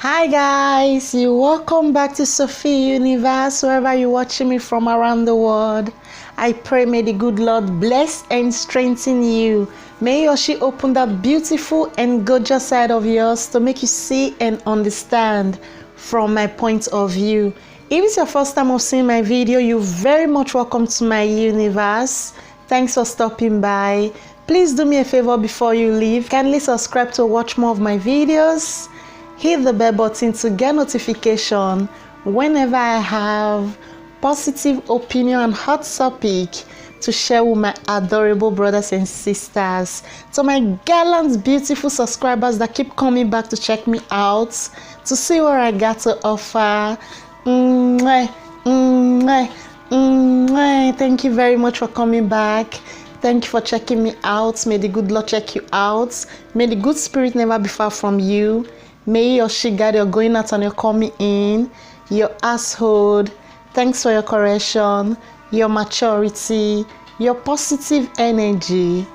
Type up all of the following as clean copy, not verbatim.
Hi guys, welcome back to Sophie Universe, wherever you're watching me from around the world. I pray may the good Lord bless and strengthen you. May He or she open that beautiful and gorgeous side of yours to make you see and understand from my point of view. If it's your first time of seeing my video, you're very much welcome to my universe. Thanks for stopping by. Please do me a favor before you leave. Kindly subscribe to watch more of my videos. Hit the bell button to get notification whenever I have positive opinion and hot topic to share with my adorable brothers and sisters. To my gallant, beautiful subscribers that keep coming back to check me out, to see what I got to offer. Thank you very much for coming back. Thank you for checking me out. May the good Lord check you out. May the good spirit never be far from you. May your she guide your going out and your coming in, your household. Thanks for your correction, your maturity, your positive energy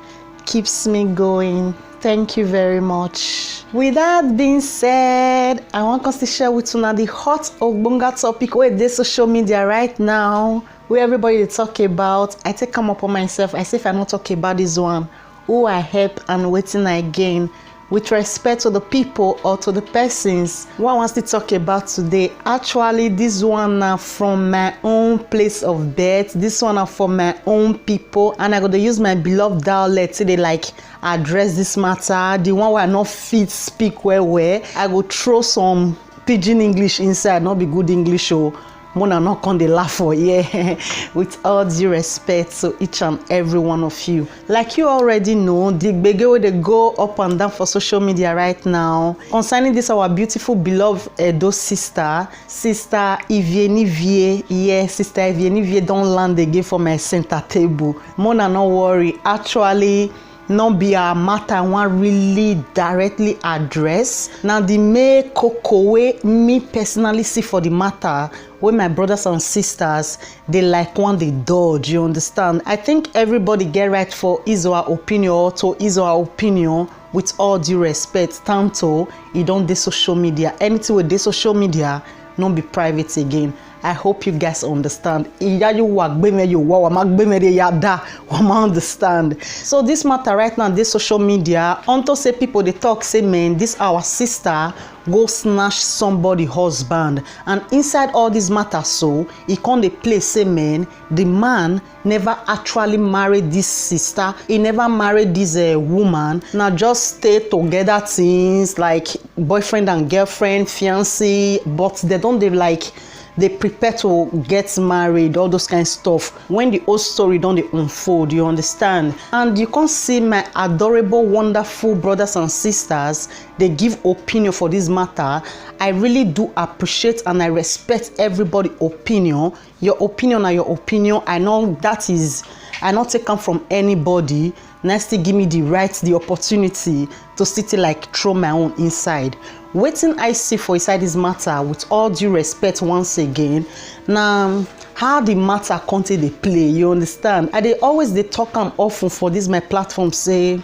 keeps me going. Thank you very much. With that being said, I want us to share with you now the hot ogbonga topic where they social media right now, where everybody they talk about. I take come upon myself. I say if I not talk about this one, who I help and waiting again. With respect to the people or to the persons what I want to talk about today. Actually, this one now from my own place of birth. This one now for my own people, and I got to use my beloved dialect to like address this matter. The one where I not fit speak well, I go throw some pidgin English inside, not be good English or Mona not on the laugh for with all due respect to each and every one of you. Like you already know, the big way they go up and down for social media right now concerning this our beautiful beloved Edo sister Ivieni Vie. Yes, sister Ivieni Vie don't land again for my center table. Mona no worry, actually not be a matter I want really directly address. Now the main cocoa way me personally see for the matter when my brothers and sisters they like one they dodge, you understand? I think everybody get right for his or her opinion or to his or her opinion with all due respect. Tanto you don't do social media. Anything with this social media not be private again. I hope you guys understand. Understand. So this matter right now, this social media, unto say people they talk say man, this our sister go snatch somebody husband, and inside all this matter so he can't they play say man, the man never actually married this sister, he never married this woman. Now just stay together things like boyfriend and girlfriend, fiancé, but they don't they like they prepare to get married, all those kind of stuff. When the whole story don't they unfold, you understand? And you can see my adorable, wonderful brothers and sisters, they give opinion for this matter. I really do appreciate and I respect everybody's opinion. Your opinion are your opinion. I know that is, I not taken from anybody. Next thing give me the right, the opportunity to sit like throw my own inside. Waiting I see for inside this matter with all due respect once again. Now how the matter content they play, you understand? I they always they talk often for this my platform say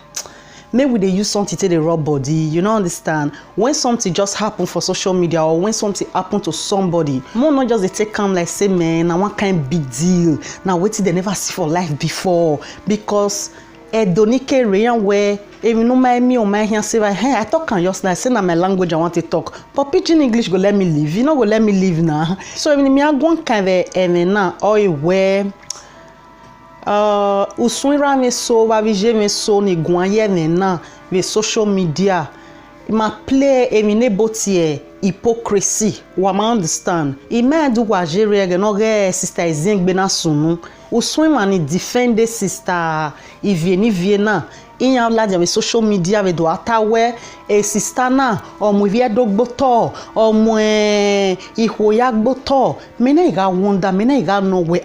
maybe they use something to the raw body, you know, understand? When something just happen for social media or when something happen to somebody, more not just they take like say man, now one kind big deal. Now wait till they never see for life before because Donike Rayan where if you know me or my hand say hey, I talk on just like say na my language I want to talk. But pidgin English go let me live. You know go let me live now. So if me go kind of now or where uswira me so ba vije me so ni gwanye na with social media. Ma play emine botie hypocrisy. Wa ma understand. I me do wa jere ge no ge sister Izingbe na sunu. Uswin mani defend sister Ivieni Vie na. In la de social media we do atawe e sister na o mu vie dogboto o mu ihoya gboto. Me na iga wonder, me na iga no we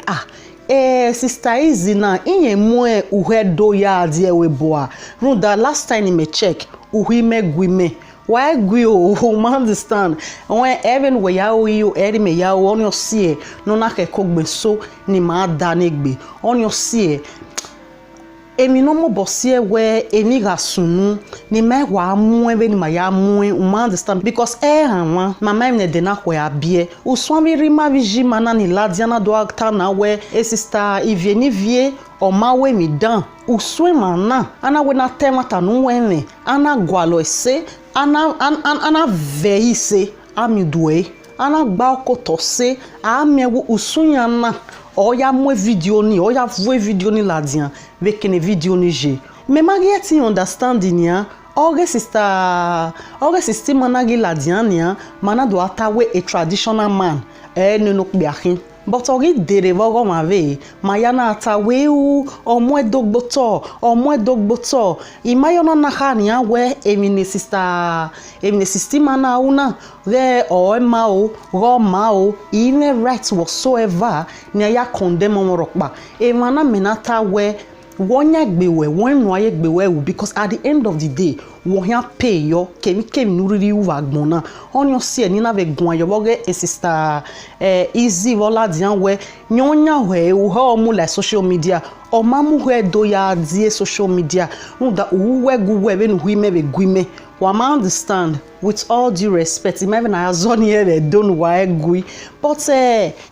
sister Izzy na inye mu uhedo ya die we boa. No the last time me check uhime gwime. Why gwi o man understand? When even we ya you eri me ya on your see no na ke kogbe so ni ma da negbe on your see emi no mo bosie we eni ga sunu ni me wa mu ebe ni ma ya mu understand because hanwa mama em ne de na ko ya bie uswami rima viji mana ni ladiana do akta na we sister ivieni vie o ma we mi dan uswe mana ana we na tema ta nu we me ana gwalo ese ana veise amidwe ana gba okoto se amewu usunyana oya mwe video ni oya vwe video ni ladian vekene video ni je me mageti understanding ya oge sister managi ladian ya mana do atawe a traditional man no biahin but ogi dere vogo mave mayana atawe u omwe dogboto imayona na khania we emine sister mana una there or mao go mao even right whatsoever ni ya condemn morokpa e mana menata we wonya gbewe won no aye gbewe because at the end of the day wo ya pay yo kemi nuriri u vagbona onyo se ni na ve gun ayo boge sister easy vola dian we nyonya we u ha omu like social media o mamu we do ya die social media unda uwe guwe be nu hime be guime wa ma understand with all due respect even I azoni here don't wa gui but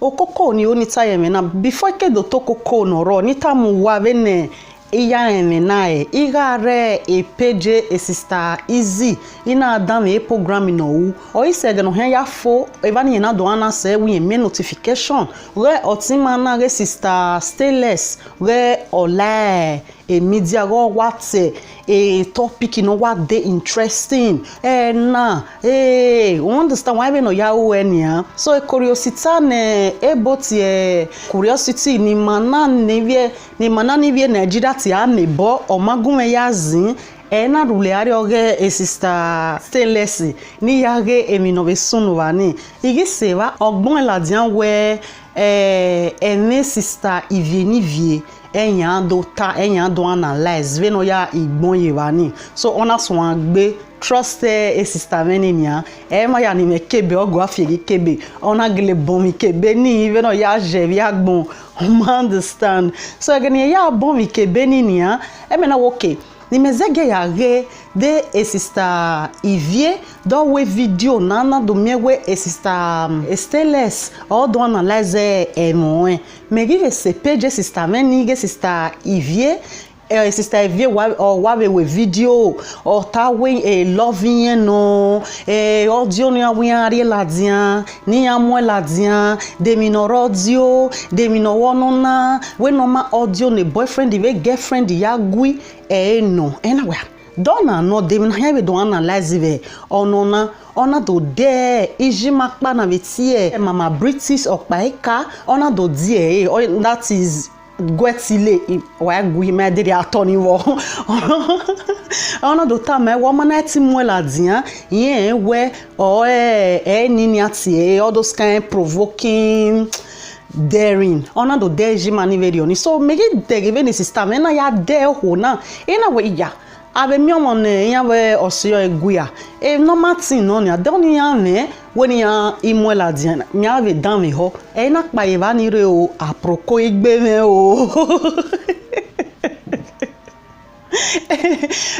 okoko ni oni time na before ke do tokoko no ro ni tamu wa bene iya emenae igare page sister easy ina adam program no o isege no ya fo evani na do ana se we me notification we otima na re sister stainless we ole media go what a topic no what they interesting understand why we no ya enia so a curiosity ne curiosity ni mana nevie Nigeria ti amebo omagunme yazin na rule ari oge sister stainless ni yage eminove sunu wani igi seva ogbon ladian we ene sister ivieni vie enyan do analyze ve no ya igbon yewani so ona so agbe trust sister meninia ma ya ni me kebe ogo afiri kebe ona gele bomi kebe ni ve no ya je vi agbon understand so again ya bomi kebe ni nia me na okay ni mezege ya ge de sister ivie do we video nana do mewe sister stainless or do analyze moi me give se page sister meni sister ivie sister ivie wa we video or ta we loving no audio ni awi ari ladian ni amwe ladian de minor audio de minor wonona we normal audio ne boyfriend the girlfriend ya gui no anyway dona no de na ya be do analyze ve onona ona do de ijimakpa na betie mama British okpaika ona do die that is gwetile wa gui me de atoni wo ona do ta me wo mana ti mu ladian yen we o nini ati all those kind provoking daring ona do deji maniverioni so make it give any system na ya de ho na ina we ya abe mi omo ne ya we osio eguya no martin no ni adoni ya ne woni ya imuela diana mi ave dan mi ho na pa eva ni re o aproko igbe me o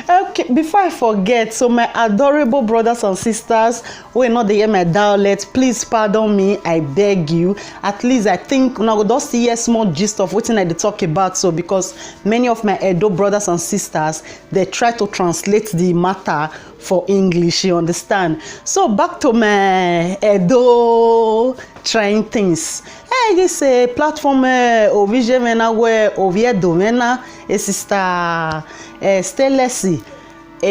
okay, before I forget, so my adorable brothers and sisters who are not the hear my dialect, please pardon me, I beg you. At least I think now just see a small gist of what I talk about. So because many of my Edo brothers and sisters, they try to translate the matter for English, you understand? So back to my Edo trying things. This platform ovije mena we ovie domena sister stainless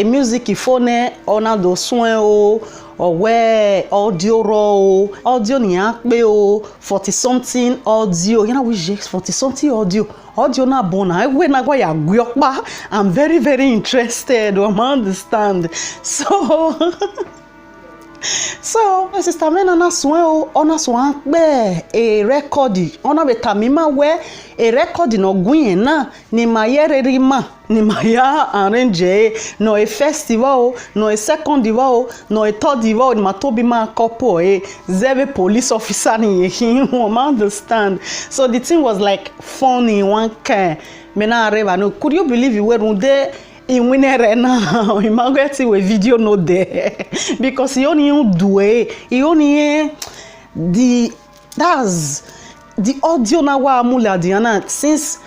music phone ona do soin o we audio raw audio ni ape 40 something audio you know we 40 something audio na bona we na gwa ya gyopa. I'm very interested to understand. So So sister mena na swan ona swan be e record ona betamima we e record no gwin na ni mayere rima ni maya arrange no a festival no a second no a third ni matobi ma couple zeve police officer ni him understand. So the thing was like funny one kind mena areva no could you believe you were there in winner now imagine we video no there because he only do he only that's the audio na wa amula diana since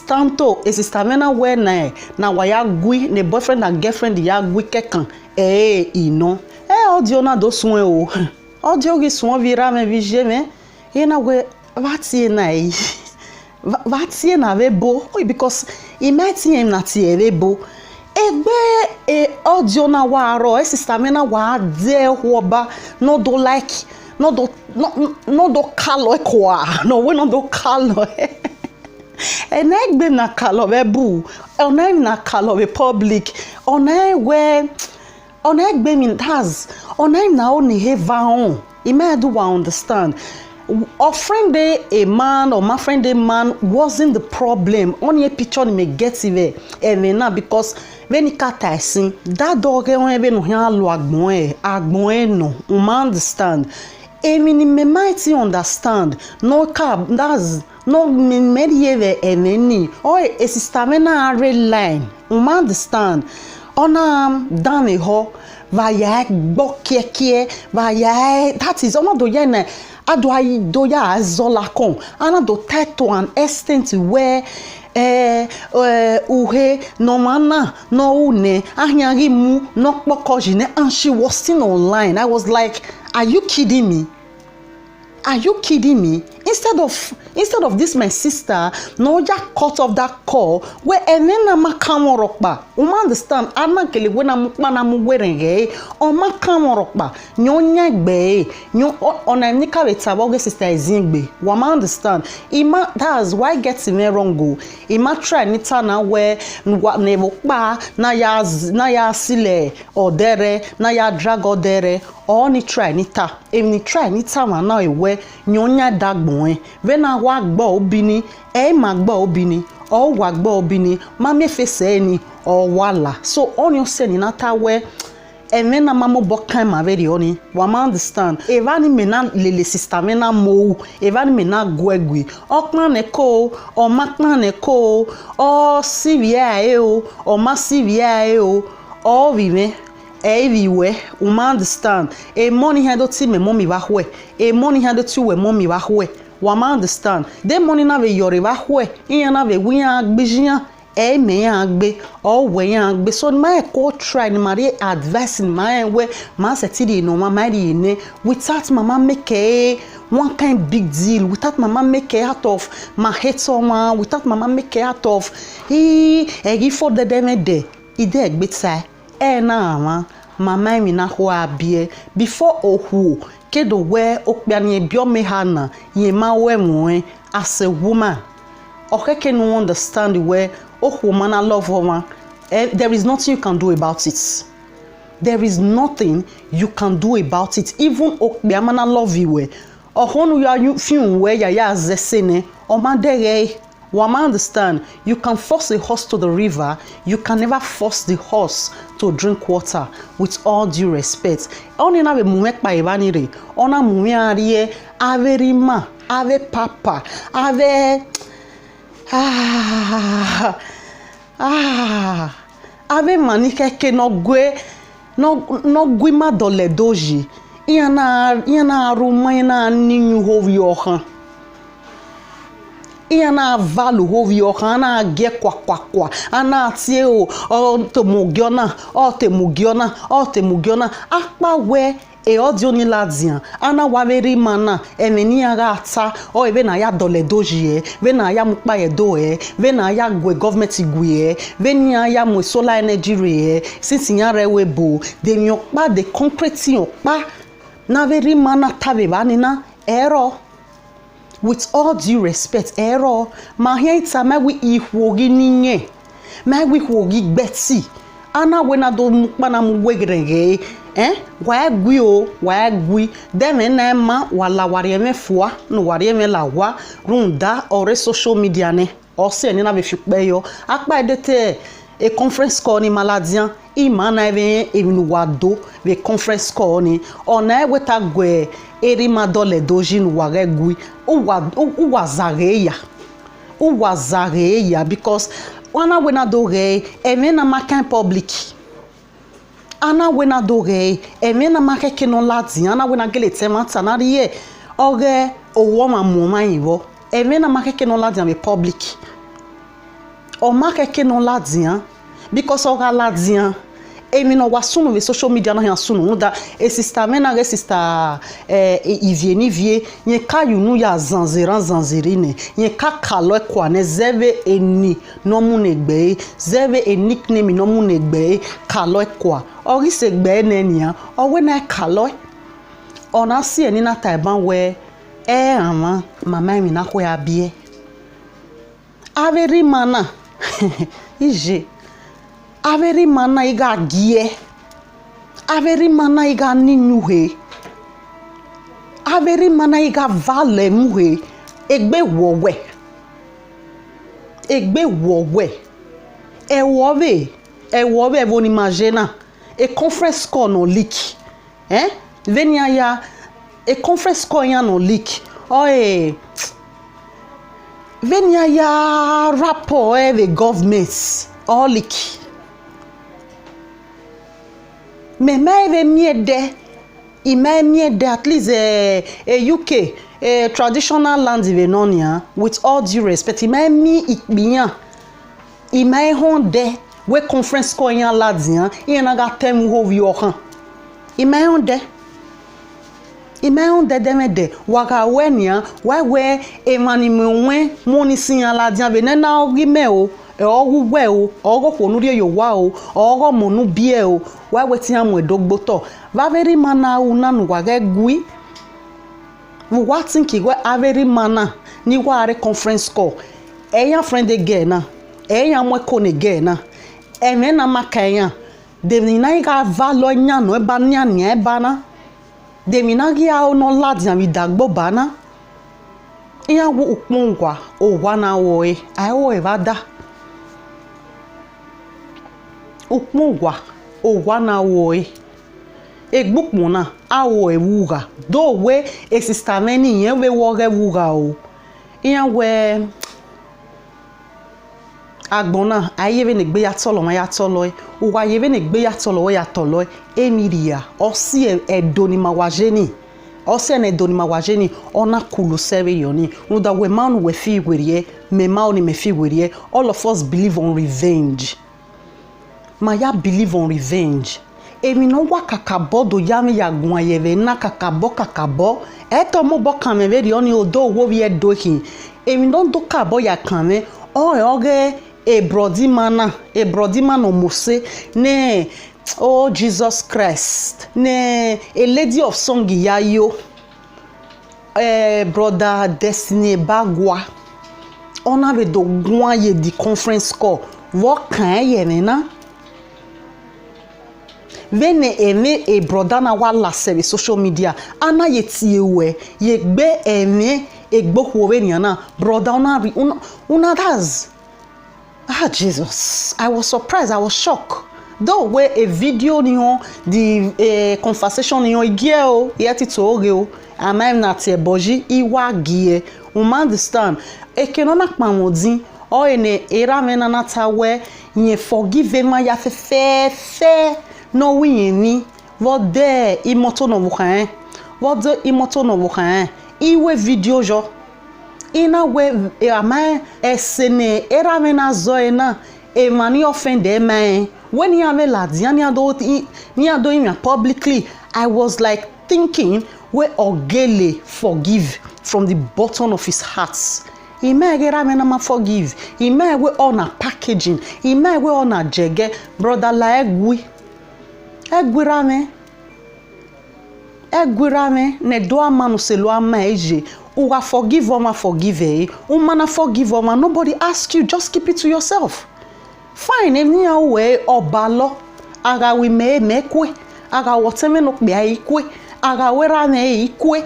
tanto e sister mena we na wa ya gui ne boyfriend and girlfriend ya gui kekan ino audio na do sun o audio gi sun vira me vije me e na we vati na vati na vebo because he met him na ti vebo egbe audio na wa ro sister mena wa de hoba no do like no do kalo kwa no we no do kalo enegbe na kalo vebu ona na kalo ve public ona we ona egbe mean has ona na only have on e may do understand. Our friend a man or my friend a man wasn't the problem. Only a picture me get it now because when he kata sin that dog even no lo agbon no understand. I mean me might understand no cab that's no medieve any or a sister mena red line understand ona down a ho via bokie via that is ono do yene adwai doya azola kon ana do tight to an extent where uhe no mana no une ahyagi mu no pokojine and she was still online. I was like, are you kidding me? Are you kidding me? Instead of this my sister no ja cut off that call where enena makamorokba understand anakele when am werenge o makamorokba nyonya gbe nyo ona nika wetaboge sister ezingbe wa understand ima that's why get me wrong go ima try nita na where nevo pa na ya sile odere na ya drag odere or ni try nita ni try nita ma na ewe nyonya dagbon vena wa gbo obini ma gbo obini o wa gbo obini ma me fese ni o wala so onyo se ni nata we vena mamo bokan ma very oni wa ma understand evani me na lele sister me na mo evani me na gwegwi okpan ne ko o makpan ne ko o sivia o ma sivia o vive everywhere understand money had to me mommy wa hwe money had to we mommy wa hwe wa understand the money na we yori wa hwe iyan na we wi agbejia me agbe o we agbe so my ko try ni mari advice my we ma setidi no ma mari ne without mama make one kind big deal without mama make out of my hate someone without mama make out of give for the dem de ide egbe sai na mama mi na ho abie before ohu kedo we okpiani biome hana ye ma we mu as a woman okeke no understand where ohu man love woman there is nothing you can do about it. There is nothing you can do about it. Even okpiama na love you ohonu you feel where ya zesene o ma dere. One understand, you can force a horse to the river, you can never force the horse to drink water, with all due respect. Only na be mumek pa evanire, ona mume ariye, ave rima, ave papa, ave ave manike ke no gwe ma dole doji. Yana aruma yana ninyu hovi ohan. Iana valu hovi okana ge kwa ana tie o to mugiona akpa we audio ni ladian ana waveri mana emeni aga ata o ebe na ya dole doji ve na ya mukpa edo ve na ya gwe government igwe ve ni ya mo solar energy re since yan rewebo de mi okpa de concrete okpa na veri mana tabe bani na error. With all due respect, error, ma hienta magwi ihwogi ninye, magwi hwogi beti. Ana wena do mukbana muwegrege, wa gui o wa gui dem na ma wala wari me fua no wari me la wa runda ore social media ne o se ni na be fipe yo apa edete e conference call ni maladian ima na even eminu wado be conference call ni ona weta gwe eri madole doji no wa gui o wazare ya because wana we na do re eme na makan public ana we na do re eme na make ke no ladi ana we na gele tema tanari ye oge owo ma mo ma yiwo eme na make ke no ladi be public o make ke no ladi because oga ladi emi no wasunu ve social media na sunu da e sister mena re sister ivie nye ka yunu ya zanzirine nye ka kalo kwa ne zeve eni no mu negbe zeve a nickname no mu negbe kalo kwa ori se gbe nenia o we na kalo ona si eni na taiban we ama mama mi na ko ya bie averi mana ije averi mana iga gie averi mana iga ninuhe averi mana iga vale muhe egbe wowe ewowe voni majena e conference call no leak venia ya e conference call ya no leak venia ya rapport the government all leak me eve miede at least UK traditional land Venonia with all due respect mi ikbiyan honde we conference call yan ladian ina ga tem ho wi okan honde demede waga wenia we emani mwe moni sin yan ladian be na ogi me o ogugwe o ogo konu ri yo wa o ogo monu bie o wa wetin amu edogboto va very mana una nu wa gui wa think we very mana ni wa re conference call eyan friend again na eyan mo ko ne again na eme na makanya de ni na ga va lo nya no e ba nya ni e ba na de mi na gi a no ladi an bi dagbo ba na iya wo upungwa o wa na wo ai wo e va da ukmugwa owana woe egbukmuna awo ewuga do we sister meni yen we wo ge wuga o iyan we agbona ayebe ne gbe ya tolo ma ya tolo uwa yebe ne gbe ya tolo ya tolo emiria osi edoni mawajeni osi ne edoni mawajeni ona kulu sebe yoni no da we man we fi werie me ma oni me fi werie all of us believe on revenge. Maya believe on revenge. Emi no wa kakabo do yami ya gun ayeve na kakabo eto mo bo kan me veri oni odo wo wi edo hin emi don do kabo ya kan me oge e brody man o mose ne oh Jesus Christ ne a lady of song ya yo brother Destiny Bagwa ona be do gun aye di conference call wo kan ye na vene eme e broda na wala sebe social media ana yetie we ye gbe eme egbo howe ni na broda una does Jesus, I was surprised, I was shocked. Though where a video ni on the conversation ni on igeo yeti to ogeo amem na tie boji iwa gie understand e kenona pamodin o ene era mena na tawe yen forgive ma ya fe no wini vode imoto no bukan vode imoto no bukan iwe video jo ina we ama esene era mena zoena e mani offende man when you have ladian ni ado him publicly I was like thinking we ogele forgive from the bottom of his heart. He may get a forgive. He may we on a packaging. He may we on a jege brother la egwirame ne do amanu se lo amaeje uwa forgive oma forgive umana forgive oma nobody ask you, just keep it to yourself. Fine emi awe obalo ara we mekwe aga woteme no kpe ikwe aga wera na ikwe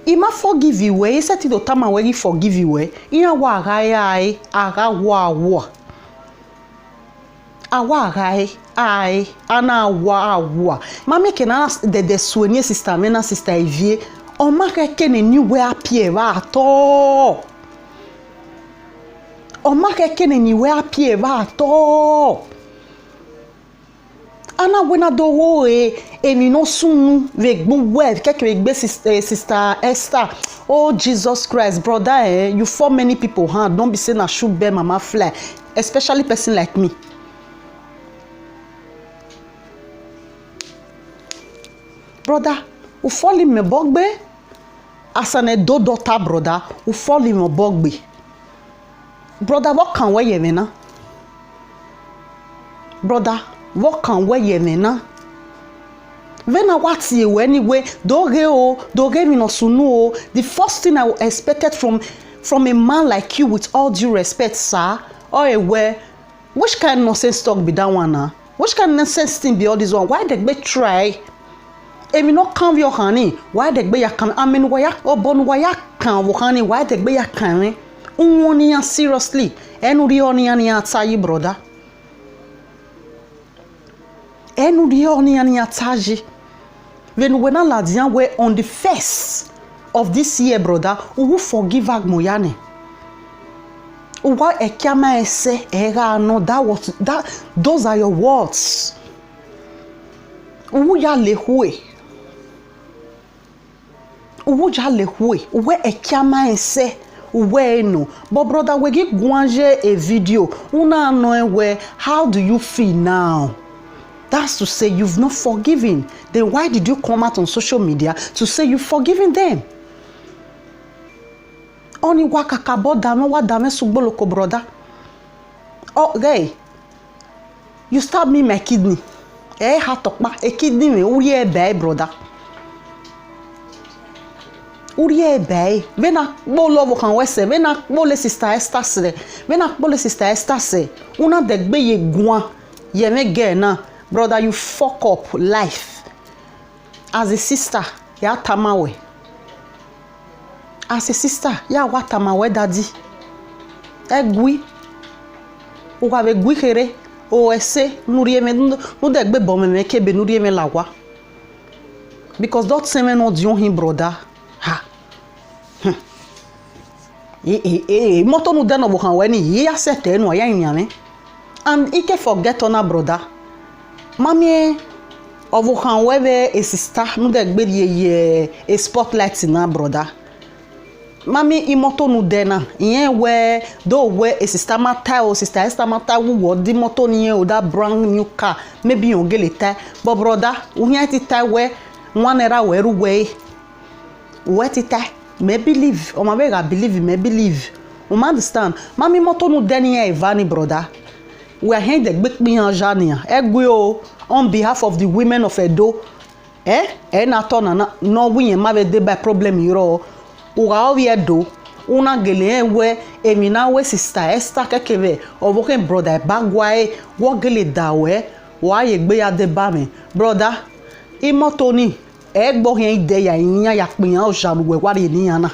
ima forgive you ise ti do tama we forgive you iya wa aga ai aga wa awa ai ana wa mami ke na de soigner sister mena sister Evie o ma ke ne ni we apie ba to o ma ke ne ni we apie ba to ana wena do wo emi no sunu ve gbo we keke gbe sister Esther. Oh Jesus Christ, brother, you form many people hand. Don't be saying I should bear mama fly, especially person like me. Brother, u fall in me bogbe asane do daughter brother, u fall in me bogbe. Brother, what can we ye na? Brother, what can we ye na? Vena what's you anyway? Doge me no sunu. The first thing I expected from a man like you, with all due respect, sir, or where which kind of nonsense talk be that one now? Which kind of nonsense thing be all this one? Why they be try? If you not come your honey, why they be ya can? I mean, why ya obon why ya can honey? Why they be ya can? Unwonia seriously, enuri oni atayi brother. Enuri oni ataji. When I ladian were on the 1st of this year, brother, who will forgive Agmoyane. Uwa ekiama ese era no that those are your words. Uwu ya lehue. Uwu ya lehue. Uwe ekiama ese. Uwe no. But brother, we give guanje a video. Una no where how do you feel now? That's to say you've not forgiven. Then why did you come out on social media to say you've forgiven them? Oni waka kabo dame wa dame sugboloko brother. Oh, hey, you stabbed me my kidney. Hatokma a kidney me uriye bay brother. Uriye bay. Vena bolo kan wese. Vena bole sister Esther se. Vena bole sister Esther se. Una degbe ye gwan ye me ge na. Brother, you fuck up life. As a sister, ya tamawe. As a sister, ya wa tamawe daddy. Egui. O wa ve gui kere. O ese nurie me no degbe bome me kebe nurie me lawa. Because that same no dion him brother. Ha. Moto no deno bo kan we ni ya sete no ya nyame. And ike forget on brother. Mami ovu kan webe a sister no de gbe ye a spotlight na brother. Mami imoto no de na yen we do we a sister mata o sister Esther mata wo di moto ni o that brand new car maybe you get it but brother unya ti tai we one era we ru we ti tai me believe o ma be ga believe me believe o ma understand mami moto no de ni e vani brother. We are here to make me on Jania. On behalf of the women of Edo, na tona no we ma be by problem yoro. Uga we Edo, una gele we emina we sister Esther kekeve ovoken brother bagwae wo gele dawe wa ye gbe ya de ba me brother imoto ni egbo yen ide ya yin ya pin o jaru we wa re ni yana.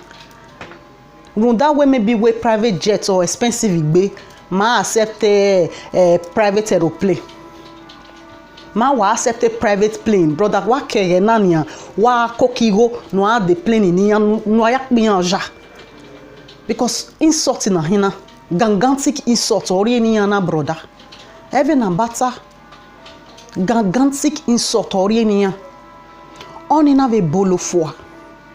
Runda we maybe we private jet or expensive igbe. Ma accept private aeroplane. Ma wa accept private plane. Brother, wa keye nania. Wa kokigo no a the plane ni no ayak bianja. Because insult na hina. Gigantic insult ori ni yana brother. Even ambata. Gigantic insult ori ni ya. On in have bolo for.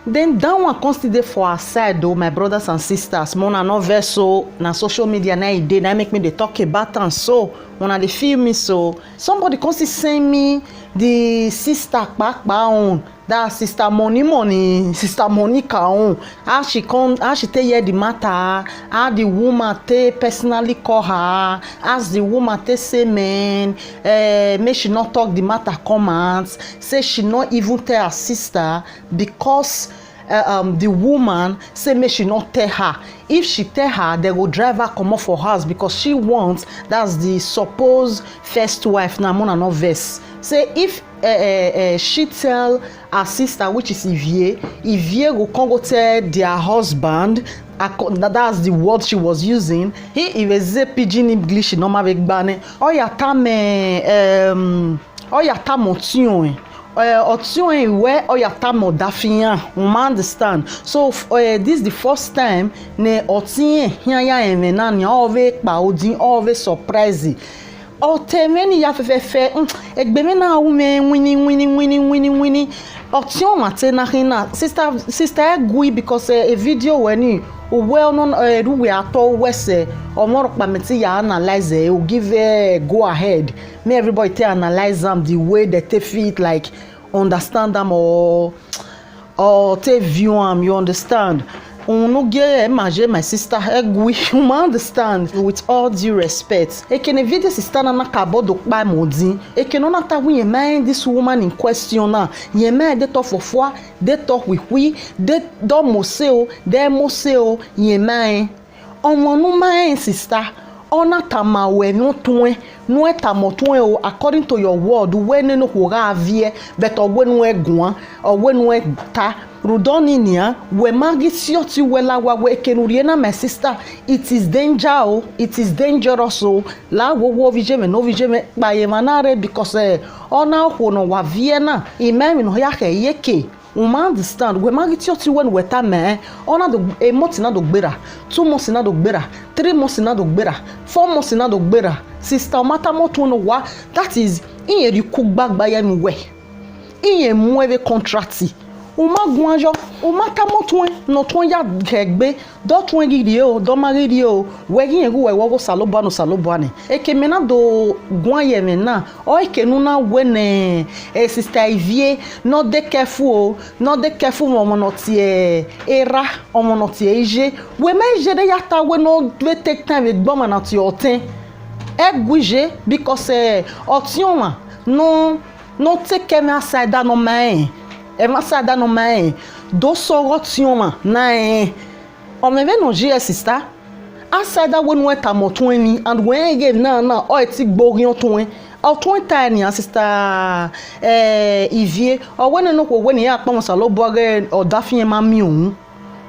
Then that one consider for our side though, my brothers and sisters. Mona no verso na social media na ide na make me they talk about and so when they feel me so somebody consider send me the sister back on that sister sister Monica on how she tell you the matter, how the woman they personally call her, as the woman they say man make she not talk the matter comments, say she not even tell her sister because the woman say make she not tell her. If she tell her, they will drive her come off for house because she wants, that's the supposed first wife na mona no verse. Say if she tell her sister, which is Ivie go come go tell their husband. That's the word she was using. He was a pidgin English normal big bane. Oya tam otion. Otion where oya tam odafian. Understand? So this is the first time ne otin hiya emena ni ove pa odin ove surprise. Otemeni ya fefe egbeme na ume winning. Otion mate na hina sister egui because a video when well known we are told wese or more pameti ya analyze it will give a go ahead. May everybody tell analyze them the way that they fit like understand them or take view them, you understand. No get imagine my sister egui you understand with all due respect. E can video sister na kabo do pa modi. E can not ta we mind this woman in question na. Ye mind de talk for de talk we de do moseo de moseo ye mind. Omo no mind sister. Ona tamawe no twen no etamotwen o according to your word when no ho ga vie but ogwe no eguan ogwe no ta rudoni nia we magisio ti wela wa we kenurie na my sister it is danger it is dangerous la wo vijeme no vijeme ba ye manare because ona ho no wa vie na imemi no ya ke yeke. Understand we magitio ti when we ta me ona do a month na do gbera 2 months na do gbera 3 months na do gbera 4 months na do gbera sister mata moto no wa that is in ye ku gbagba ye mi we in ye mu eve contract o magun ajo o mata moto no ton ya gegbe do ton gidi o do magidi o we yin egu we wo salobo ani e ke mena do gwan ye mena o e ke nu na we ne sister Ivie no de careful mo no tie era omo no tie ije we ma ije de yata we no we take time with gbo na tie otin eguje because otion no take care me aside that no man e masada no mai do sorotion na o me ve no je sister asada wonu eta motun ni and when again na o ti gborion tun o tun ta ni sister Ivie o when no ko when ya pa mo salo boge o dafin ma mi ohun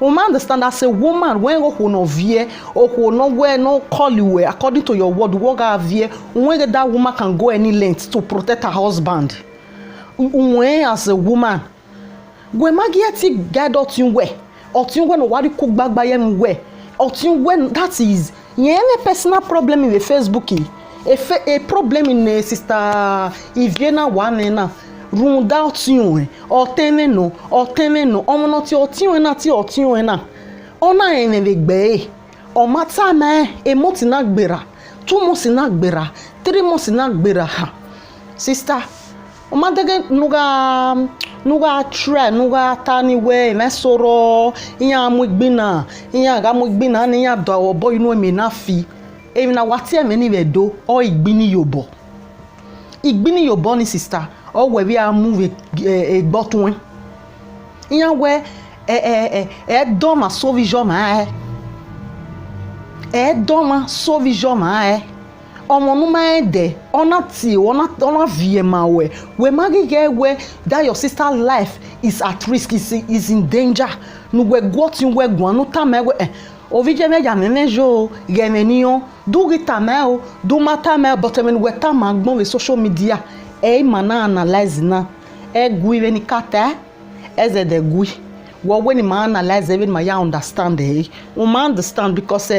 o man understand as a woman when go no vie o ko no we no call you according to your word wo ga vie when that woman can go any length to protect her husband when as a woman we magiati get otin we no wari ko gbagba ye mi we otin we that is yen a personal problem in the Facebook a problem in sister Ivie na one na run doubt you o teme no omo no ti otin na ti otin na ona en le gbe o mata me emoti na gbera 2 months na gbera 3 months na gbera sister o ma dege nuga try nuga tani we me soro iya mu gbina iya ga mu gbina ni ya do obo inu mi na fi e na wati e me ni we do o igbini yobo ni sister o we bi a move gbotun iya we do ma so vision ma do ma so vision ma omo no ma de ona vie ma we magi get where that your sister life is at risk is in danger no we got in we gwan no ta me we ovije me ja me mejo gemenion do gita me o do mata me but me we ta ma gbon we social media mana analyze na gui we ni kata eze de gui wo when ma analyze even ma ya understand o ma understand because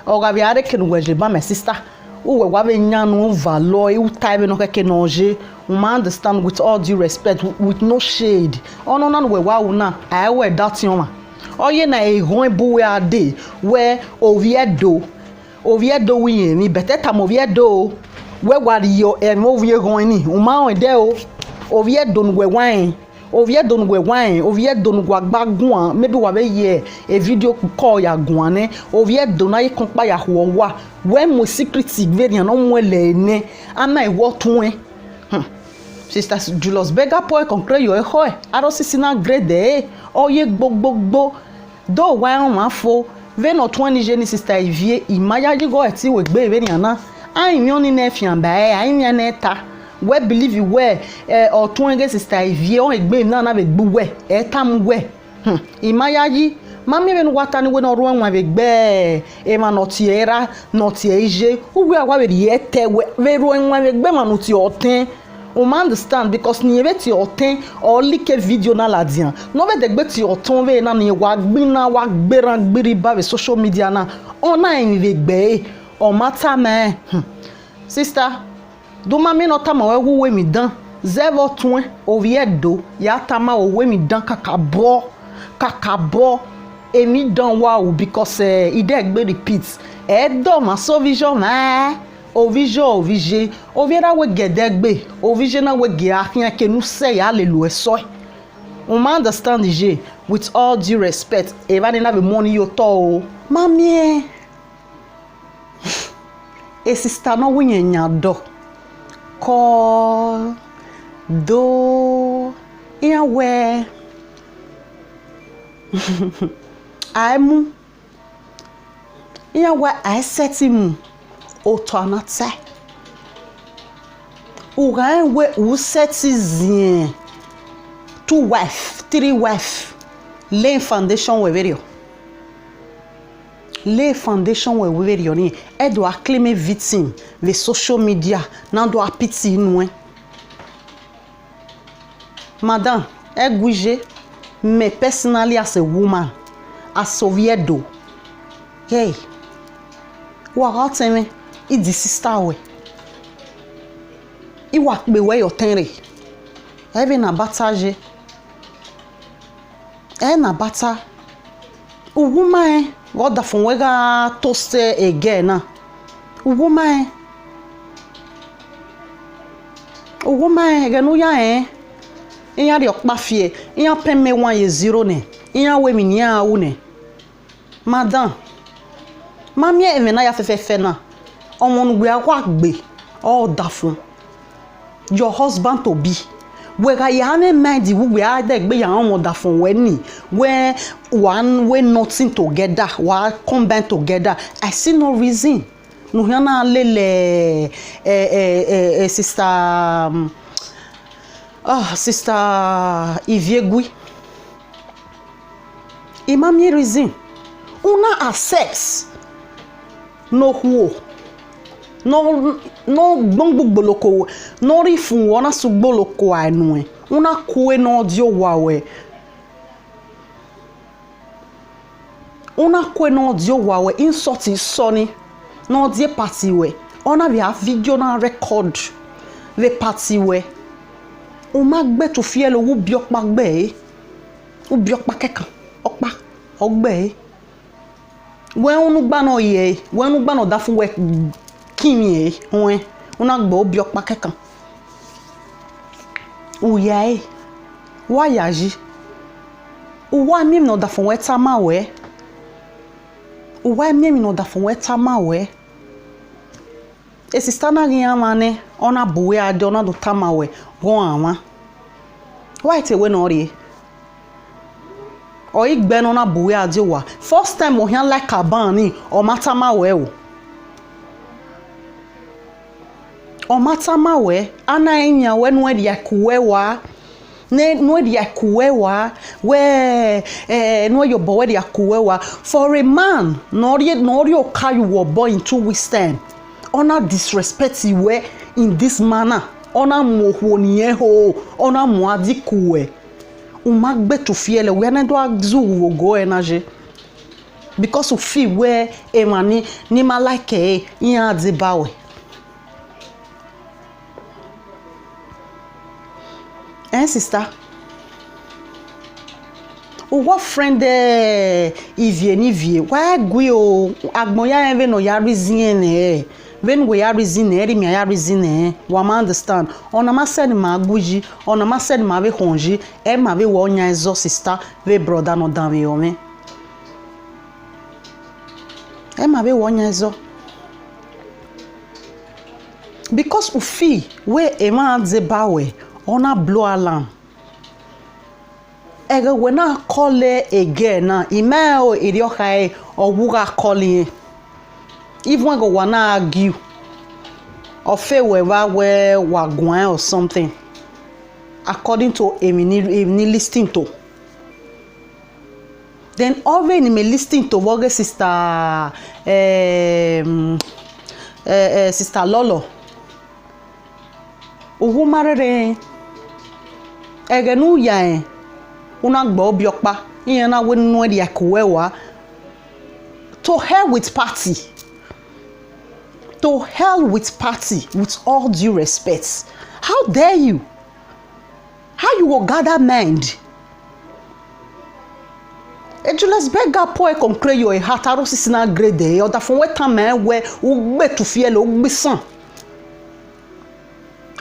o ga bi are ken we je ba my sister we wabe nyanu valor you time no keke noje we understand with all due respect with no shade ono na we wa una I we that yon oye na e hon bu we ade where Oviedo we mi better time Oviedo we wari yo Ovie hon ni o ma on de o Oviedo we wine Oviedo no gbagbagun maybe wa be ye a video call ya guane Oviedo na yi kan pa ya ho wa when mo secret variant no mo le ne ama iwo tun sister Julius Berger boy concrete yo ho aro sisi na grade oye gbogbo do wa won afo ve no 20 jeni sister Ivie imaya ji go eti we gbe variant na ai mi oni na fian ba ai mi na eta we believe you we or twenge sister vie on egbe na na be gbu we e tam we imayayi mami be no wata ni we no ro anwa be gbe e ma no tiera no tieje uwe agwa be yete we ro anwa be gbe ma no ti oten o ma understand because ni ebe ti oten o like video na la dian no be de gbe ti oton we na ni wa gbina wa gberan gbiri ba be social media na ona en be gbe o mata me sister do mami no ta ma we mi dan zero twen oviedo ya ta ma o we mi dan kakabo emi dan wow because ide gbe repeat do ma so vision ma ovige oviera we gedegbe ovige na we ge akin ke nu se ya le lo eso o ma understand je with all due respect even na be money yo to o mami e sister no we nya do call do ya we aimu ya we I setimu otonata uga we u setizien 2 wife 3 wife lay foundation we verio ni e do acclaim victim the social media na do apiti nu madam eguje me personally as a woman as oviedo hey wa hateme idi sister we iwa pe we yo tenre ebe na bataje na bata uguma god da fun we ga toast again na uguma ga no ya iya ri okpa fie iya peme 1 ne iya we mi ni a wu ne madam mami e na ya fefe na omo nu gbe akwa gbe o da fun your husband to be we ga ya me mind we we a de gbe ya omo da fun we ni we one we nothing together we combine together I see no reason no yana lele sister Iviegui imami reason una a sex no huo no gbongboloko no rifun ona sugboloko anu una kuwe no dio wawe insult soni no die party we ona bi a video na record the party we o ma gbe to fie lo wo bi opa gbe o bi opa kekan opa ogbe we unu gba no ye we unu gba no da fun we kimi won una gbo bi opa kekan o ya wa yaji o wa mi no da fun we ta ma we o wa mi no da fun we ta ma we e sister na rin amane ona buwe ade ona do ta ma we won awon why te we no ri o igbe no na buwe ade wa first time o hian like aban ni o mata ma we o mata ma we ana enya we no ri akuwe wa ne no ri akuwe wa we no your boy ri akuwe wa for a man no ri o carry your boy in 2 weeks time ona disrespect we in this manner ona mo honiye ho ona mo adikuwe uma gbe to fiele we na do azu wo go energy because of feel we e mani ni ma like yan adibawe sister what friend Ivie why gwe o agbon ya even no ya reason when we are reason eri mi ya reason wa ma understand ona ma send ma agbuji ona ma send ma be honji e ma be wo nya ezo sister we brother no dan we o me e ma be wo nya ezo because ufi we e ma ze bawe ona blow alarm ege we na call again na email iri okai owuga calling even go wanna argue or fair where wagwan or something. According to a listing to. Then already me listing to what sister sister Lolo. Uhu marere egenu ya una gba obiokpa iyan na we nu e yakuwewa. To hell with party. To hell with party, with all due respect. How dare you? How you will gather mind? Julius Berger poe concret yo e hataro sisina grade oda fun weta man we ugbe tu fie lo ugbe san.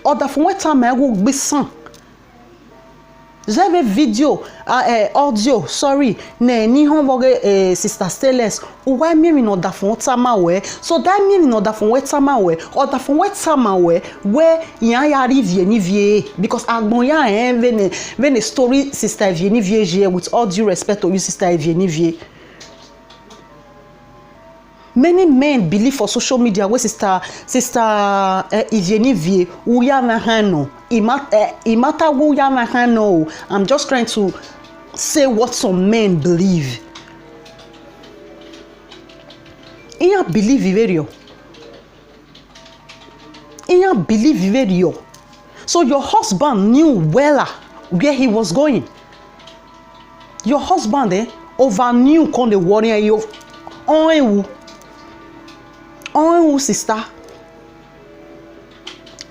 Oda fun weta man we ugbe san. J'avais vidéo audio sorry ne ni hon boge sister Stainless uwa mi no da fun tama we so that mi no da fun weta ma we or da fun weta ma we yan ya rivie ni vie because agbon ya vene story sister vie ni vie je with all due respect to you sister vie ni vie. Many men believe for social media where sister Ivieni vie uya na hano imata uya na hano. I'm just trying to say what some men believe. Inya believe viverio. Inya believe viverio. So your husband knew well where he was going. Your husband over knew kon the warrior you on sister.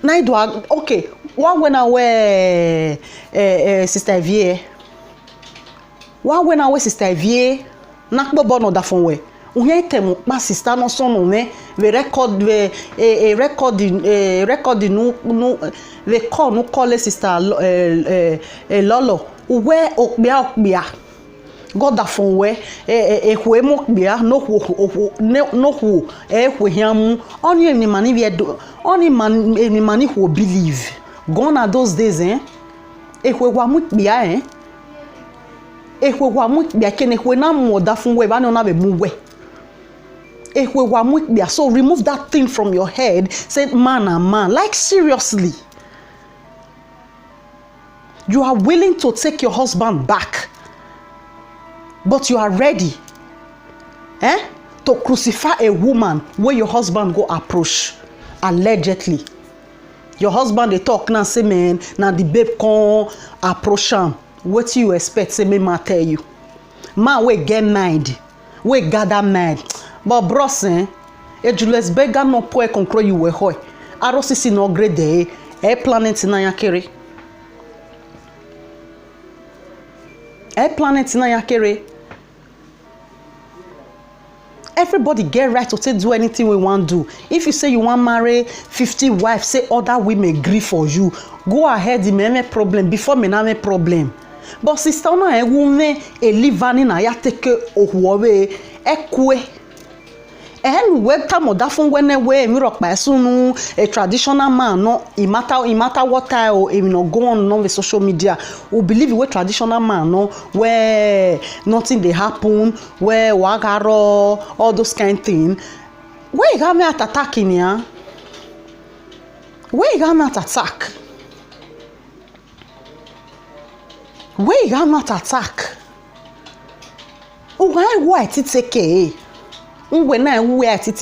Naido okay. What when I wear sister Vie? What when I wear sister Vie? Nakbo bono da fonwe. Unye temu ma sister no son no me we record we record no we call no call sister Lolo. Uwe okbia. God da fonwe ehwe mo bia no hu ehwe hiamu onye ni mani vie do only man ni mani who believe gone are those days ehwe wa mu bia ehwe wa mu bia kene ehwe na mo da fonwe ba na be mu we ehwe wa mu bia. So remove that thing from your head. Say man and man, like seriously, you are willing to take your husband back. But you are ready to crucify a woman where your husband go approach allegedly. Your husband they talk now say man now the babe can approach him. What you expect? Say me ma tell you. Man we get mind. We gather mind. But bros Julius Berger no poe concro you we hoy. Arosisi no grade planet na yakere. Planet na yakere. Everybody get right to say do anything we want to do. If you say you want marry 50 wives, say other women agree for you. Go ahead, me me problem before me na me problem. But sister na woman e livani na ya take ohuwe ekwe. We time oda fun wene we mi ro pa sunu a traditional man no imata what I or no go on the social media who believe we traditional man no where nothing they happen where wagaro all those kind thing. Where you got me at attacking ya? Where you got me at attack? Where you got me at attack? Why it take when I wear it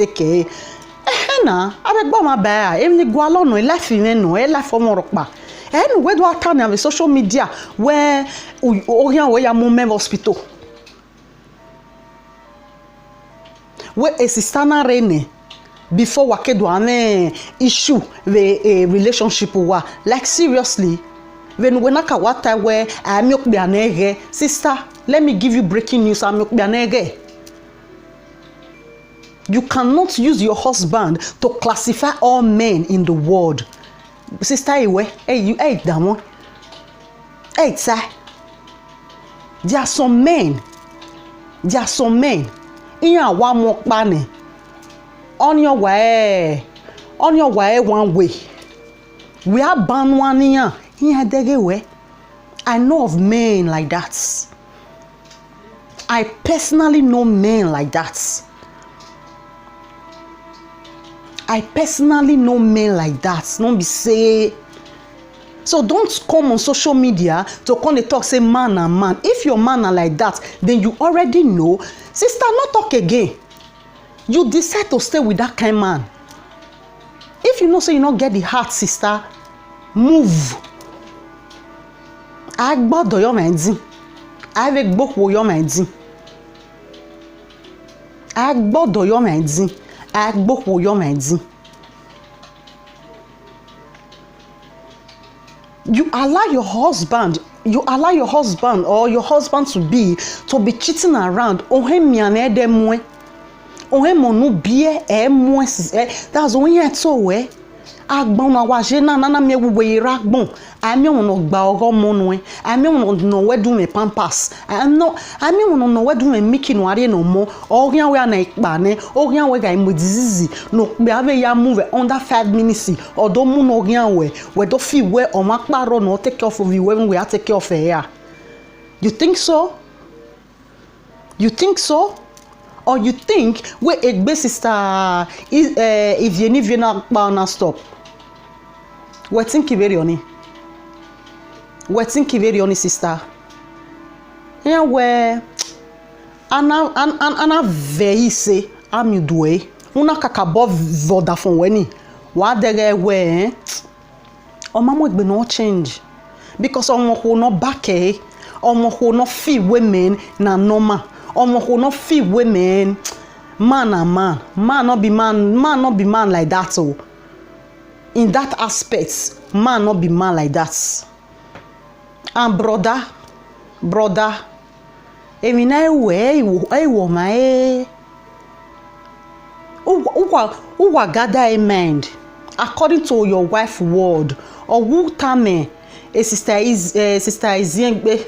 na abegbo ma ba emi gwa lonu ilafi menu for morokpa we do attend on social media where oyan we ya moment hospital where a sister na rene before wake do an issue the relationship wa like seriously when we naka wata where amyok bi anege sister let me give you breaking news amyok bi anege. You cannot use your husband to classify all men in the world. Sister Iwe, you damo. Sir. There are some men. In one more bane. On your way one way. We are born one year. Way. I know of men like that. I personally know men like that. I personally know men like that. Don't be say. So don't come on social media to come and talk say man and man. If your man are like that, then you already know. Sister, not talk again. You decide to stay with that kind of man. If you know say you not get the heart, sister, move. Agbodo yo mendi. Avec gboko yo mendi. Agbodo yo mendi. Agboko yo mendi. You allow your husband or your husband to be cheating around. Ohem miane de mwe. Ohem onu bie mwe. That's when you so we. Agbon na waje na me we ragbon. Ami ono gba ogo monwe. Ami ono no we do me pampas. Ami ono no we do me miki no are no mo. Orian we na ikpa ne. Orian we ga mo disease. No be ave ya move under 5 minutes. Odo mu no orian we do fi we o makparo no take care of you when we are take care of here. You think so? You think so? Or you think we egbe sister if you na pa na stop. We think very oni. We think very oni sister. Yeah, we ana very say amidwe. Una kakabo Vodafone weni. Wa dege we o mama egbe no change. Because omo ko no back omo ko no feel women na normal. Omo ko no feel women man and man. Man not be man like that. So in that aspect, man not be man like that. And brother, emina wo my who gather a mind according to your wife word or who tame a sister Izegbe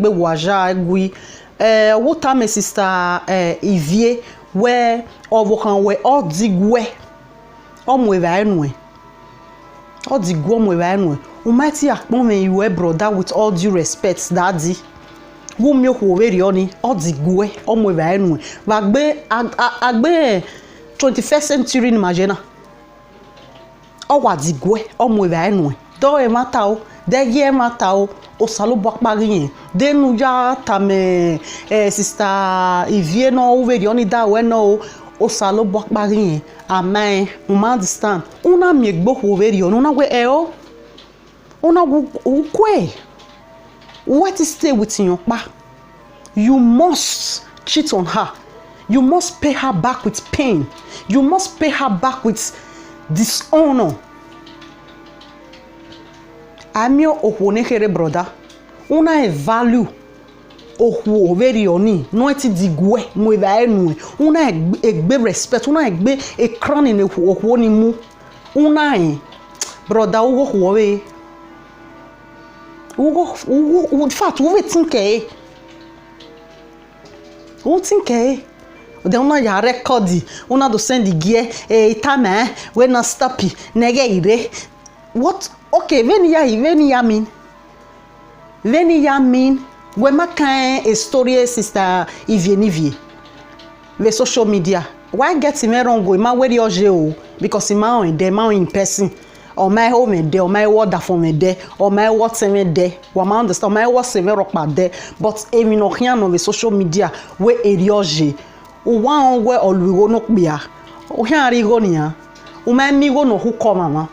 waja gui who tame sister Ivie where or can we all digwe omwe all digwe omwe umati akpon me you brother with all due respect daddy wo mi ko very oni all digwe omwe vaenwe agbe 21st century ni majena owa digwe omwe vaenwe do e mata o de ye mata o salo bokpari yen denu ja tame sister Ivie no very oni da we no o salo bokpari yen amen we understand una mi egbo ko very oni una we o una ukwe what is stay with your pa. You must cheat on her. You must pay her back with pain. You must pay her back with dishonor. Amio ohonekere brother. Una e value ohu very oni. No eti digwe mweva enwe. Una egbe respect. Una egbe e crown in ohu ni mu. Una e brother ugo huwe. In fact, uwe tinke. Who think they una ya record una do send the gear itame we na stop nege ire what okay veni ya mean we makan a story sister Ivie the social media why get him wrong go ma we oje o because him on dem in person or my home there or my water for me there or my water me there we ma understand my water me rock pa there but emi no hian on the social media we erioje o wan we oluwo no pia o hian ri go niya o ma mi go no who come mama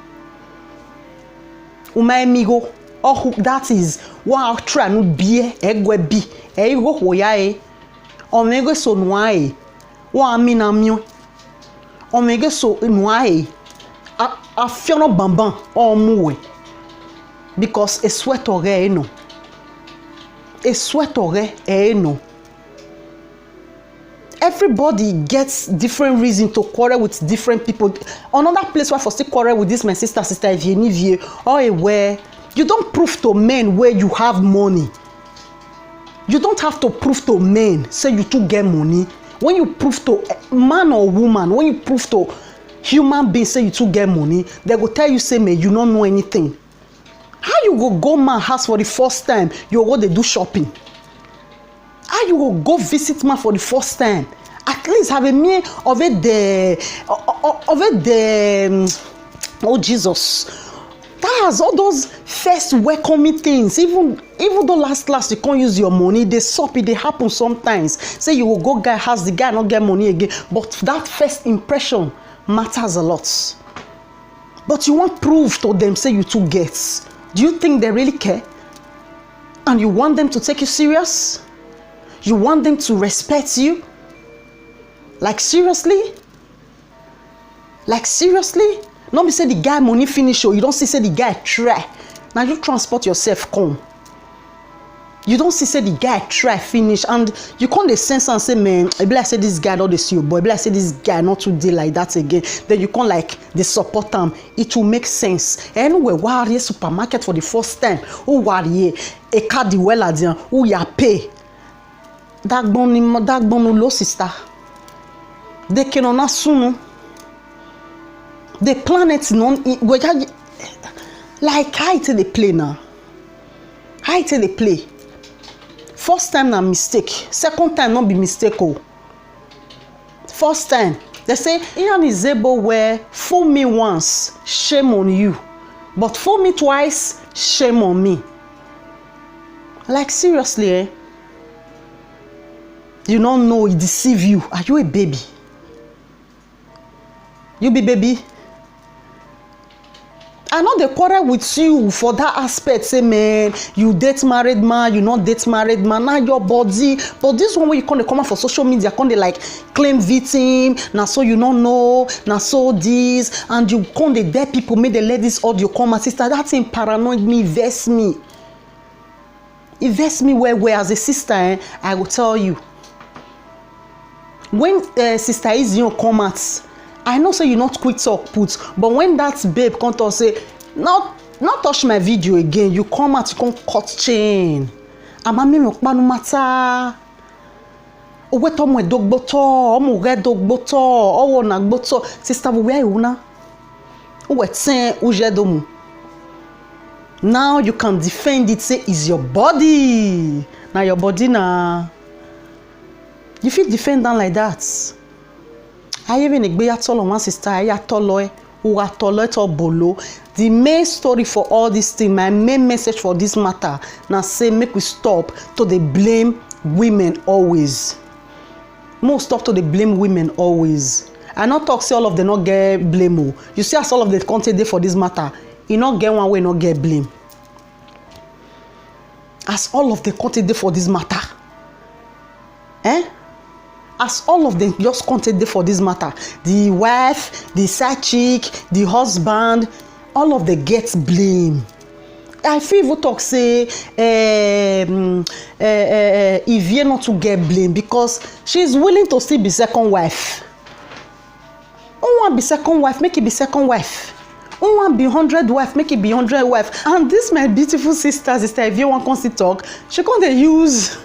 o ma mi go oh that is what try no bie egwe bi e go ho ya o me go so no ai wa mi na mi o me go so no ai a fiono bamban o muwe because a sweat ore no everybody gets different reason to quarrel with different people. Another place where for still quarrel with this my sister Ivie or where you don't prove to men where you have money. You don't have to prove to men say you too get money. When you prove to man or woman, when you prove to human being say you too get money, they go tell you say me you don't know anything. How you go man house for the first time? You go they do shopping. How you go visit man for the first time At least have a me of it there, oh Jesus. That's all those first welcoming things. Even though last you can't use your money, they sup it, they happen sometimes. Say you will go guy has the guy not get money again, but that first impression matters a lot. But you want proof to them, say you two gets. Do you think they really care? And you want them to take you serious? You want them to respect you? Like seriously? Like seriously? Not be say the guy money finish or you don't see say the guy try. Now you transport yourself come. You don't see say the guy try finish and you can't dey sense and say man, I be like say this guy not dey see you boy. I be like say this guy not to deal like that again. Then you can't like they support them. It will make sense. Anyway, why supermarket for the first time? Who why a card well at them? Who ya pay? That bonu low sister. They can not soon. The planet non like how it they play now. How it they play. First time na mistake. Second time not be mistake. Oh. First time they say Ian is able where fool me once, shame on you. But fool me twice, shame on me. Like seriously, eh? You don't know it deceive you. Are you a baby? You be baby? I know they quarrel with you for that aspect. Say, man, you date married man, you not date married man. Now your body, but this one where you can't come out for social media, can't they like claim victim? Now so you don't know, now so this, and you can't they dare people make the ladies audio come. My sister, that thing paranoid me, vex me. It vex me where as a sister, I will tell you. When sister is come out. I know say you not quick talk put, but when that babe come to say, not touch my video again, you come out, you come cut chain. Amami mo pa no matter. Owe to mo dogboto, omo re dogboto, owo na gboto. Sister where you na? Owe ten uje domu. Now you can defend it, say is your body. Now your body na. You feel defend them like that. I even igbeya tolo one sister aya tolo uwa tolo to bolo. The main story for all this thing, my main message for this matter, now say make we stop to the blame women always. Most stop to the blame women always. I not talk say all of them not get blame. You see as all of the content there for this matter, you not get one way not get blame. As all of the content there for this matter, as all of them just content there for this matter, the wife, the side chick, the husband, all of them get blame. I feel even talk say Ivie not to get blame because she's willing to still be second wife. Who want be second wife, make it be second wife. Who want be 100 wife, make it be 100 wife. And this my beautiful sister Ivie want to talk, she can't use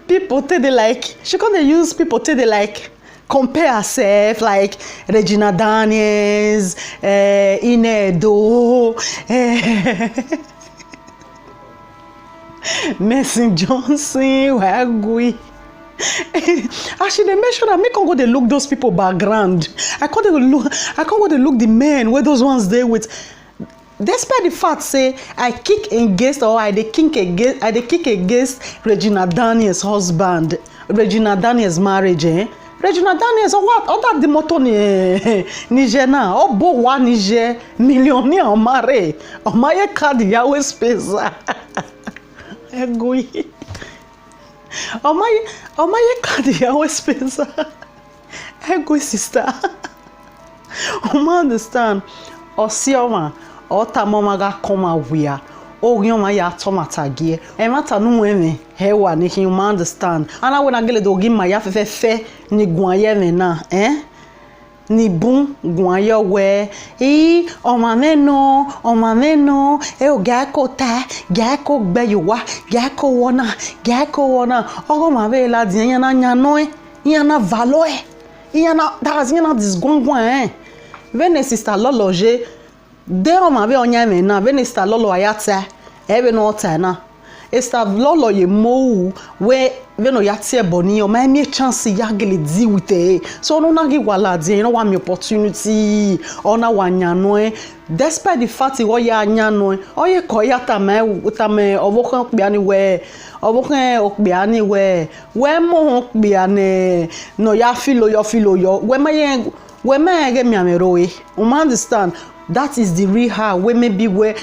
people tell they like, she can't use people tell they like compare herself like Regina Daniels, Inedo, Mercy Johnson, Wagui. Actually, they make sure that me can't go they look those people background. I can't go they look the men where those ones there with. Despite the fact say I kick against or I kick against Regina Daniels' husband, Regina Daniels' marriage, Regina Daniels, what? Other the motto Niger na, oh bo wa Niger millionaire on marry, on my card Yahweh space. Egoi. On my card Yahweh space. Egoi sister. Understand? Osioma. Ota mama ga koma wia o yon ma ya tomata gie e mata nu weme he wa ni you understand ana we na gele do gi ma ya fe ni guaye me na ni bun guaye we o ma meno e o ga ko ta ga ko gbe yo wa ga ko wona o ma be la di yan na nya no yan na valo yan na that's yan na disgongwan vene sister loloje de o ma be onya me na be ni sta lolo ayata e be no ta na esta lolo ye mo we no ya tie boni o ma me chance ya gele di with e so no na gi wala di you know wa me opportunity ona wanya no despite the fact wo ya anya no o ye ko ya ta me owo kan pe ani we owo kan o pe ani we mo pe ani no ya filo yo we ma ge mi amero e o understand. That is the real how we maybe where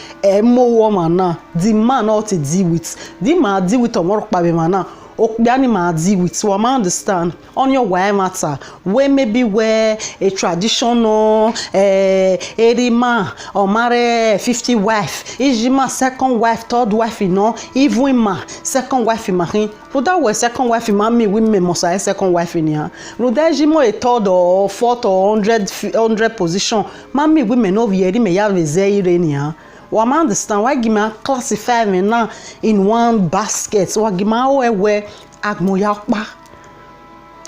more woman now the man not to deal with the man deal with work by man okbiani ma deal with so I understand on your way matter where maybe where a traditional erima or marry 50 wife ijima second wife third wife you know even ma second wife marry for that was second wife me women must say second wife in here no that jimo a third or fourth or 100 position mommy women over here me have zero here. I understand why Gima classify me now in one basket. Why Gima we agmoyakba.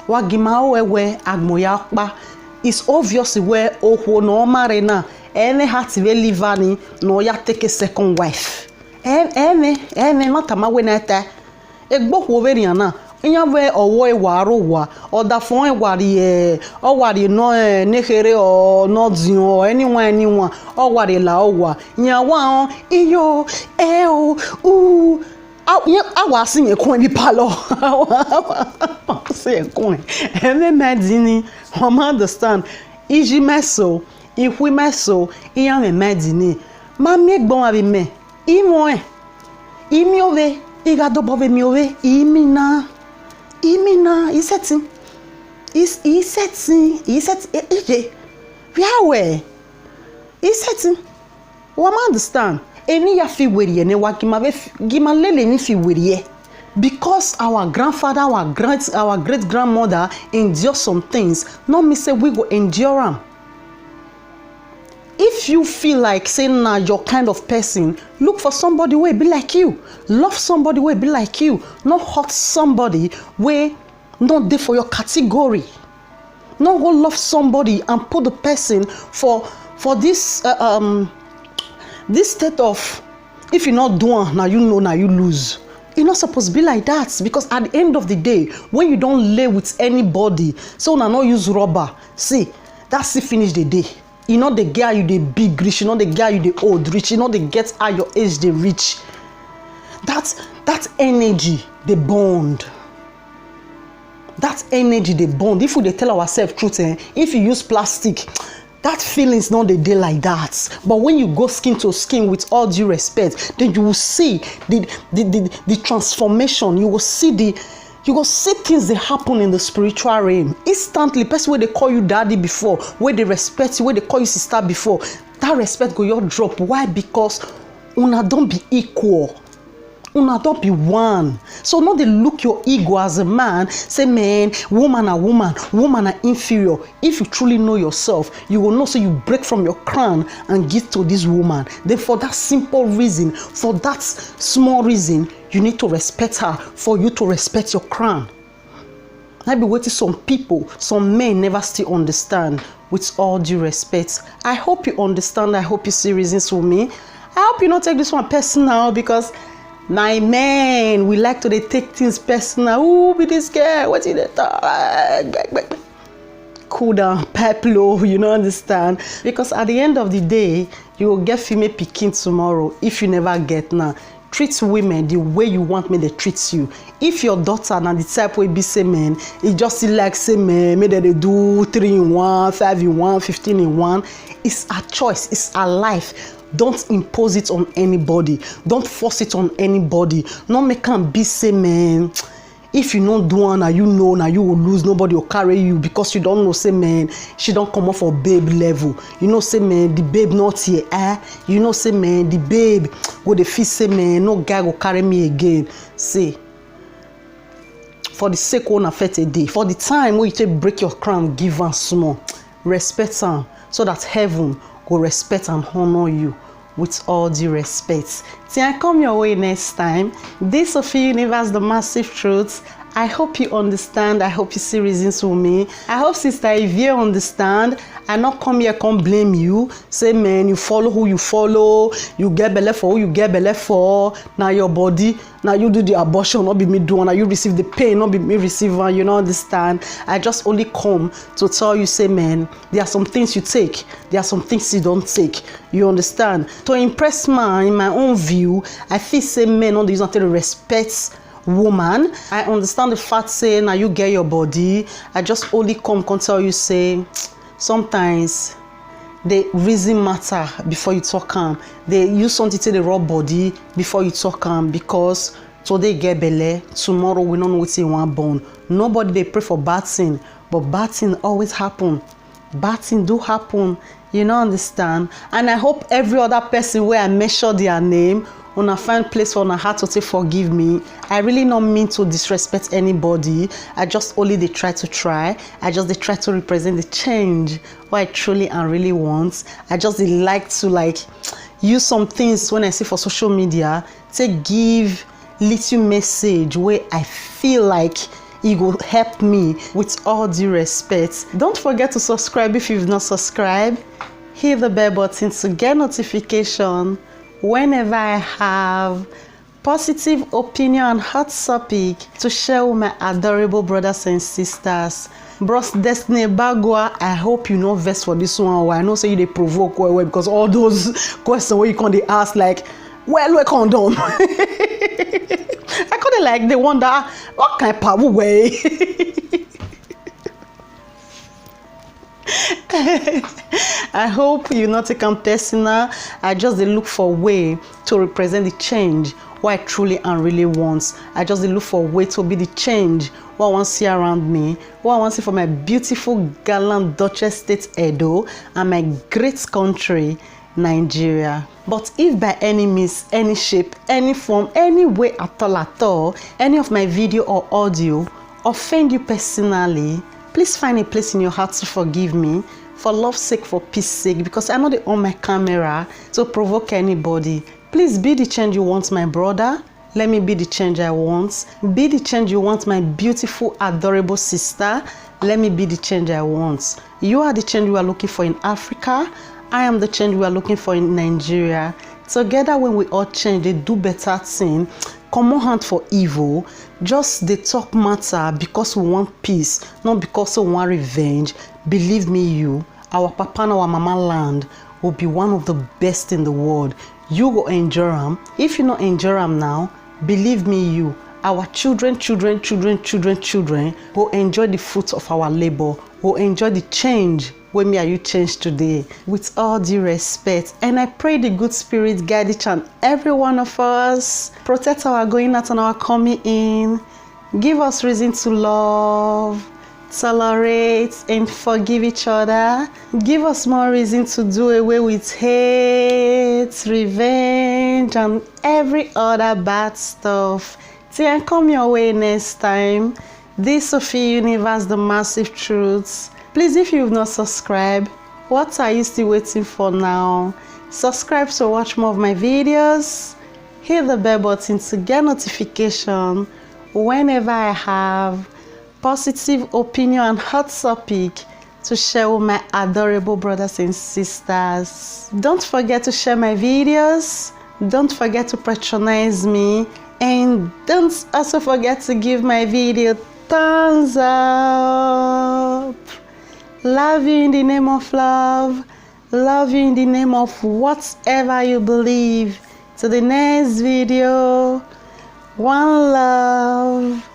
Why Gima we agmoyakba. It's obvious where oh no marina any heart will live any no ya take a second wife. Any not a maweneta. Egbo woveriana. Inyawe owo ewarowa oda fon ewari owari no nekere or not zio anyone owari la owa nyawa iyo u awa sin ekun ni palo say ekun eme medini I understand iji meso ihu meso iya me medini ma mi egbon abi me imo imi ove igado bobe mi ove imina isetting ije where isetting we understand eni ya fi weriye ne wa gima lele ni fi weriye because our grandfather our great grandmother endure some things no me say we go endure them. If you feel like saying now you're kind of person, look for somebody who will be like you. Love somebody who will be like you. Not hurt somebody where not there for your category. Not go love somebody and put the person for this this state of if you're not doing now you know now you lose. You're not supposed to be like that because at the end of the day, when you don't lay with anybody, so now not use rubber. See, that's it. Finish the day. You know the girl you the big rich, you know the girl you the old rich, you know the get at your age the rich. That energy they bond. That energy they bond. If we tell ourselves truth, if you use plastic, that feeling's not the day like that. But when you go skin to skin with all due respect, then you will see the transformation. You will see things that happen in the spiritual realm instantly. Person where they call you daddy before, where they respect you, where they call you sister before, that respect go your drop. Why? Because una don't be equal. Una don't be one. So now they look your ego as a man, say man, woman are inferior. If you truly know yourself, you will know so you break from your crown and give to this woman. Then for that simple reason, for that small reason, you need to respect her for you to respect your crown. I be waiting some people, some men never still understand with all due respect. I hope you understand. I hope you see reasons for me. I hope you not take this one personal because my man, we like to take things personal. Ooh, be this girl, what's in it? Cool down, pipe low, you know, understand? Because at the end of the day, you will get female picking tomorrow if you never get now. Treat women the way you want me to treat you. If your daughter and the type will be say man, it just like say man, maybe they do 3 in 1, 5 in 1, 15 in 1. It's a choice, it's a life. Don't impose it on anybody. Don't force it on anybody. No make can be say man. If you don't do one, now you know, now you will lose. Nobody will carry you because you don't know. Say man, she don't come up for babe level. You know, say man, the babe not here. You know, say man, the babe go the feel say man, no guy will carry me again. Say, for the sake of a day, for the time when you take break your crown, give her small respect her, so that heaven will respect and honor you with all due respect. Till I come your way next time, this Sophie Universe, the massive truth. I hope you understand. I hope you see reasons for me. I hope Sister Evie understand. I not come here come blame you. Say man, you follow who you follow. You get belle for who you get belle for. Now your body. Now you do the abortion, not be me doing. Now you receive the pain, not be me receiving. You don't understand. I just only come to tell you, say man, there are some things you take. There are some things you don't take. You understand? To impress man, in my own view, I feel say men on these until respect woman. I understand the fact say now you get your body. I just only come tell you say sometimes the reason matter before you talk they use something to the raw body before you talk because today get belle, tomorrow we don't know what you want born. Nobody they pray for bad thing, but bad thing always happen. Bad thing do happen. You don't understand? And I hope every other person where I measure their name una find place for una heart to say forgive me. I really not mean to disrespect anybody. I just only they try. I just they try to represent the change what I truly and really want. I just they like to use some things when I see for social media to give little message where I feel like it will help me with all due respect. Don't forget to subscribe if you've not subscribed. Hit the bell button to get notification whenever I have positive opinion on hot topic to share with my adorable brothers and sisters. Bros Destiny Bagua, I hope you know vex for this one. I know say you they provoke well because all those questions where you can they ask like, well, we condom. I couldn't like they wonder what kind of power way. I hope you not take on personal. I just look for a way to represent the change what I truly and really want. I just look for a way to be the change what I want to see around me, what I want to see for my beautiful gallant Duchess State Edo and my great country Nigeria. But if by any means, any shape, any form, any way at all, any of my video or audio offend you personally, please find a place in your heart to forgive me for love's sake, for peace sake, because I know they on my camera to provoke anybody. Please be the change you want, my brother. Let me be the change I want. Be the change you want, my beautiful, adorable sister. Let me be the change I want. You are the change we are looking for in Africa. I am the change we are looking for in Nigeria. Together, when we all change, they do better thing. Common hand for evil. Just they talk matter because we want peace, not because we want revenge. Believe me, you, our papa and our mama land will be one of the best in the world. You go enjoy them. If you not enjoy them now, believe me, you, our children will enjoy the fruits of our labor, will enjoy the change when me are you change today. With all due respect, and I pray the good spirit guide each and every one of us, protect our going out and our coming in, give us reason to love, tolerate and forgive each other, give us more reason to do away with hate, revenge and every other bad stuff. Till I come your way next time. This Sophie Universe, the massive truths. Please, if you've not subscribed, what are you still waiting for now? Subscribe to watch more of my videos. Hit the bell button to get notification whenever I have positive opinion and hot topic to share with my adorable brothers and sisters. Don't forget to share my videos. Don't forget to patronize me. And don't also forget to give my video thumbs up. Love you in the name of love. Love you in the name of whatever you believe. To the next video. One love.